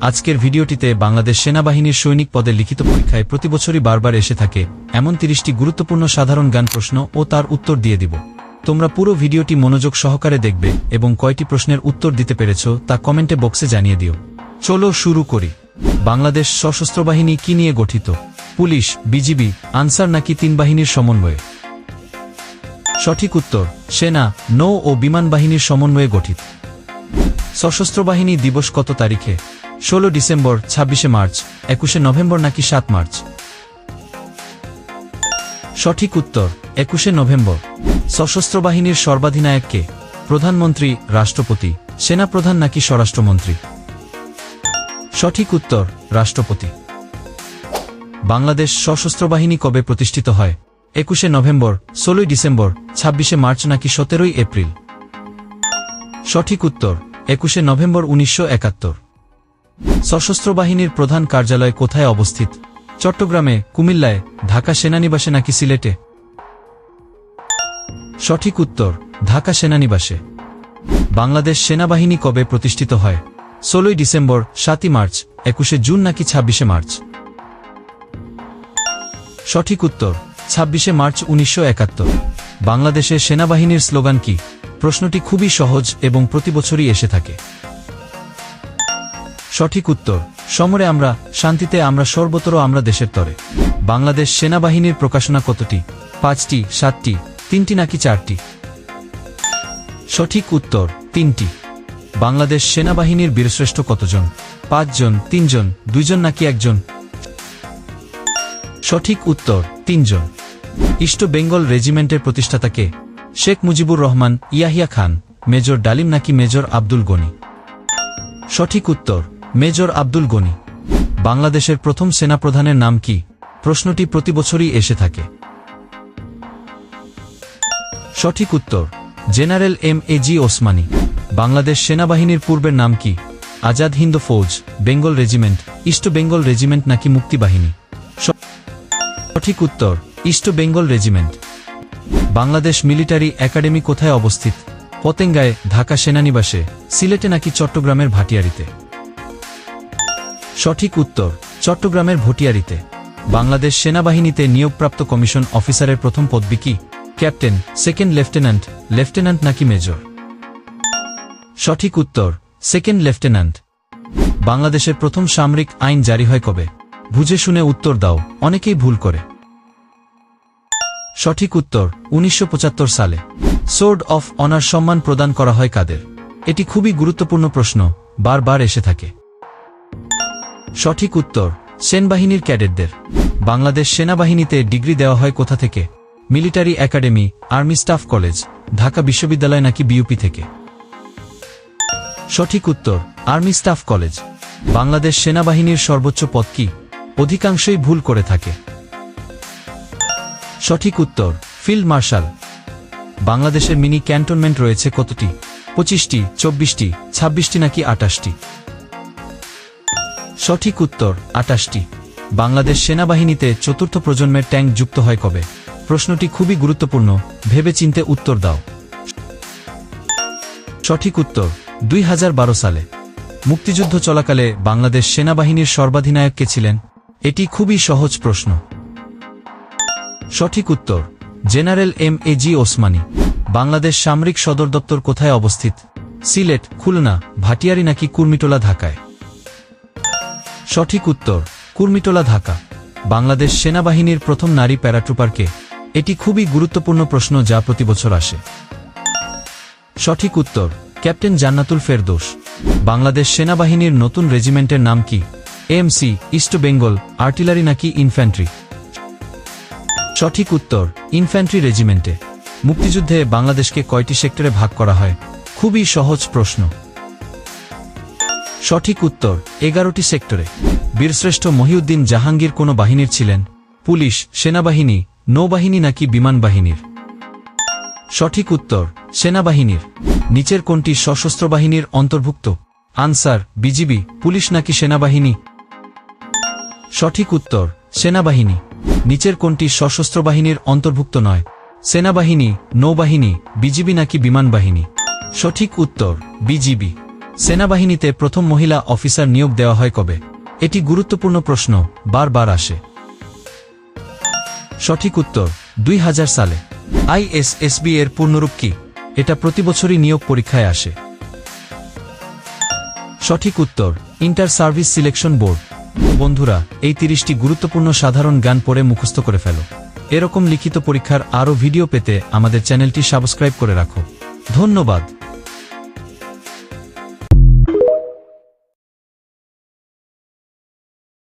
আজকের ভিডিওটিতে বাংলাদেশ সেনাবাহিনীর সৈনিক পদে লিখিত পরীক্ষায় প্রতিবছরই বারবার এসে থাকে এমন 30টি গুরুত্বপূর্ণ সাধারণ জ্ঞান প্রশ্ন ও তার উত্তর দিয়ে দিব। তোমরা পুরো ভিডিওটি মনোযোগ সহকারে দেখবে এবং কয়টি প্রশ্নের উত্তর দিতে পেরেছ তা কমেন্টে বক্সে জানিয়ে দিও। চলো শুরু করি। বাংলাদেশ সশস্ত্র বাহিনী কি নিয়ে গঠিত? পুলিশ, বিজিবি, আনসার নাকি তিন বাহিনীর সমন্বয়ে? সঠিক উত্তর সেনা, নৌ ও বিমান বাহিনীর সমন্বয়ে গঠিত। সশস্ত্র বাহিনী দিবস কত তারিখে? 16 ডিসেম্বর, 26 মার্চ, 21 নভেম্বর নাকি 7 মার্চ? সঠিক উত্তর 21 নভেম্বর। সশস্ত্র বাহিনীর সর্বাধিনায়ক কে? প্রধানমন্ত্রী, রাষ্ট্রপতি, সেনাপ্রধান নাকি স্বরাষ্ট্রমন্ত্রী? সঠিক উত্তর রাষ্ট্রপতি। বাংলাদেশ সশস্ত্র বাহিনী কবে প্রতিষ্ঠিত হয়? 21 নভেম্বর, 16 ডিসেম্বর, 26 মার্চ নাকি 17 এপ্রিল? সঠিক উত্তর 21 নভেম্বর 1971। সশস্ত্র বাহিনীর প্রধান কার্যালয় কোথায় অবস্থিত? চট্টগ্রামে, কুমিল্লায়, ঢাকা সেনানিবাসে নাকি সিলেটে? সঠিক উত্তর ঢাকা সেনানিবাসে। বাংলাদেশ সেনাবাহিনী কবে প্রতিষ্ঠিত হয়? 16 ডিসেম্বর, 7 মার্চ, 21 জুন নাকি 26 মার্চ? সঠিক উত্তর 26 মার্চ 1971। বাংলাদেশের সেনাবাহিনীর স্লোগান কি? প্রশ্নটি খুবই সহজ এবং প্রতিবছরই এসে থাকে। সঠিক উত্তর সমরে আমরা, শান্তিতে আমরা, সর্বত্র আমরা, দেশের তরে। বাংলাদেশ সেনাবাহিনীর প্রকাশনা কতটি? 5টি, 7টি, 3টি নাকি 4টি? সঠিক উত্তর 3টি। বাংলাদেশ সেনাবাহিনীর বীরশ্রেষ্ঠ কতজন? 5 জন, 3 জন, 2 জন নাকি 1 জন? সঠিক উত্তর 3 জন। ইস্ট বেঙ্গল রেজিমেন্টের প্রতিষ্ঠাতা কে? শেখ মুজিবুর রহমান, ইয়াহিয়া খান, মেজর ডালিম নাকি মেজর আব্দুল গনি? সঠিক উত্তর মেজর আব্দুল গনি। বাংলাদেশের প্রথম সেনাপ্রধানের নাম কি? প্রশ্নটি প্রতিবছরই এসে থাকে। সঠিক উত্তর জেনারেল এম.এ.জি. ওসমানী। বাংলাদেশ সেনাবাহিনীর পূর্বের নাম কি? Azad Hind Fauj, Bengal Regiment, East Bengal Regiment নাকি মুক্তি বাহিনী? সঠিক উত্তর East Bengal Regiment. Bangladesh Military Academy কোথায় অবস্থিত? পতেঙ্গায়, ঢাকা সেনানিবাসে, সিলেটে নাকি চট্টগ্রামের ভাটিয়ারিতে? সঠিক উত্তর চট্টগ্রামের ভটিয়ারিতে। বাংলাদেশ সেনাবাহিনীতে নিয়োগপ্রাপ্ত কমিশন অফিসারের প্রথম পদবি কি? ক্যাপ্টেন, সেকেন্ড লেফটেন্যান্ট, লেফটেন্যান্ট নাকি মেজর? সঠিক উত্তর সেকেন্ড লেফটেন্যান্ট। বাংলাদেশের প্রথম সামরিক আইন জারি হয় কবে? বুঝে শুনে উত্তর দাও, অনেকেই ভুল করে। সঠিক উত্তর 1975 সালে। সোর্ড অফ অনার সম্মান প্রদান করা হয় কাদের? এটি খুবই গুরুত্বপূর্ণ প্রশ্ন, বারবার এসে থাকে। সঠিক উত্তর সেনাবাহিনীর ক্যাডেটদের। বাংলাদেশ সেনাবাহিনীতে ডিগ্রি দেওয়া হয় কোথা থেকে? Military academy, army staff college, Dhaka বিশ্ববিদ্যালয় নাকি বিইউপি থেকে? সঠিক উত্তর আর্মি স্টাফ কলেজ। বাংলাদেশ সেনাবাহিনীর সর্বোচ্চ পদ কি? অধিকাংশই ভুল করে থাকে। সঠিক উত্তর ফিল্ড মার্শাল। বাংলাদেশের মিনি ক্যান্টনমেন্ট রয়েছে কতটি? 25টি, 24টি, 26টি নাকি 28টি? সঠিক উত্তর 28টি। বাংলাদেশ সেনাবাহিনীতে চতুর্থ প্রজন্মের ট্যাঙ্ক যুক্ত হয় কবে? প্রশ্নটি খুবই গুরুত্বপূর্ণ, ভেবেচিন্তে উত্তর দাও। সঠিক উত্তর 2012 সালে। মুক্তিযুদ্ধ চলাকালে বাংলাদেশ সেনাবাহিনীর সর্বাধিনায়ক কে ছিলেন? এটি খুবই সহজ প্রশ্ন। সঠিক উত্তর জেনারেল এম.এ.জি. ওসমানী। বাংলাদেশ সামরিক সদর দপ্তর কোথায় অবস্থিত? সিলেট, খুলনা, ভাটিয়ারি নাকি কুর্মিটোলা, ঢাকায়? সঠিক উত্তর কুর্মিটোলা, ঢাকা। বাংলাদেশ সেনাবাহিনীর প্রথম নারী প্যারাট্রুপার কে? এটি খুবই গুরুত্বপূর্ণ প্রশ্ন যা প্রতিবছর আসে। সঠিক উত্তর ক্যাপ্টেন জান্নাতুল ফেরদৌস। বাংলাদেশ সেনাবাহিনীর নতুন রেজিমেন্টের নাম কি? এমসি, ইস্ট বেঙ্গল, আর্টিলারি নাকি ইনফ্যান্ট্রি? সঠিক উত্তর ইনফ্যান্ট্রি রেজিমেন্টে। মুক্তিযুদ্ধে বাংলাদেশকে কয়টি সেক্টরে ভাগ করা হয়? খুবই সহজ প্রশ্ন। সঠিক উত্তর 11টি সেক্টরে। বীরশ্রেষ্ঠ মহিউদ্দিন জাহাঙ্গীর কোন বাহিনীর ছিলেন? পুলিশ, সেনাবাহিনী, নৌবাহিনী নাকি বিমান বাহিনীর? সঠিক উত্তর সেনাবাহিনীর। নিচের কোনটি সশস্ত্র বাহিনীর অন্তর্ভুক্ত? আনসার, বিজিবি, পুলিশ নাকি সেনাবাহিনী? সঠিক উত্তর সেনাবাহিনী। নিচের কোনটি সশস্ত্র বাহিনীর অন্তর্ভুক্ত নয়? সেনাবাহিনী, নৌবাহিনী, বিজিবি নাকি বিমান বাহিনী? সঠিক উত্তর বিজিবি। সেনাবাহিনীতে প্রথম মহিলা অফিসার নিয়োগ দেওয়া হয় কবে? এটি গুরুত্বপূর্ণ প্রশ্ন, বারবার আসে। সঠিক উত্তর 2000 সালে। ISSB এর পূর্ণরূপ কি? এটা প্রতিবছরই নিয়োগ পরীক্ষায় আসে। সঠিক উত্তর ইন্টার সার্ভিস সিলেকশন বোর্ড। বন্ধুরা, এই 30টি গুরুত্বপূর্ণ সাধারণ জ্ঞান পড়ে মুখস্থ করে ফেলো। এরকম লিখিত পরীক্ষার আরও ভিডিও পেতে আমাদের চ্যানেলটি সাবস্ক্রাইব করে রাখো। ধন্যবাদ।